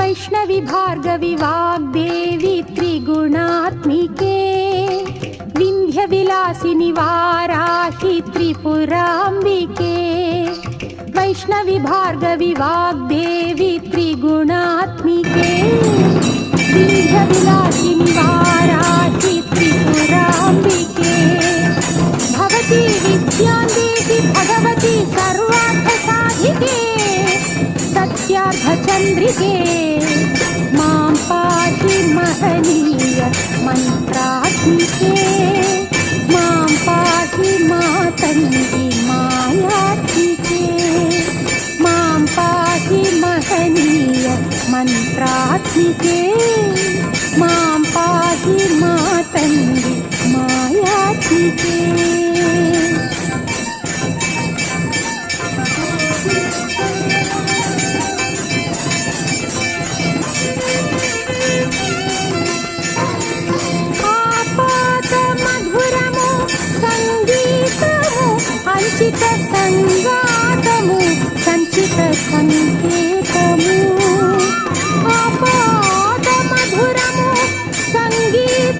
वैष्णवी भार्गवी वाग्देवी त्रिगुणात्मिके विंध्य विलासिनी वाराहि त्रिपुरांबिके वैष्णवी भार्गवी वाग्देवी त्रिगुणात्मिके विंध्य विलासिनी वाराहि त्रिपुरांबिके भवती विद्यां देहि भगवती सर्वार्थ साधिके सत्यार्थचंद्रिके मां पाहि महनीय मंत्रात्मिके मां पाहि मातंगी मायात्मिके मां पाहि महनीय मंत्रात्मिके मां पाहि मातंगी मायात्मिके। సంచిత సంగాతము సంచిత సంకేతము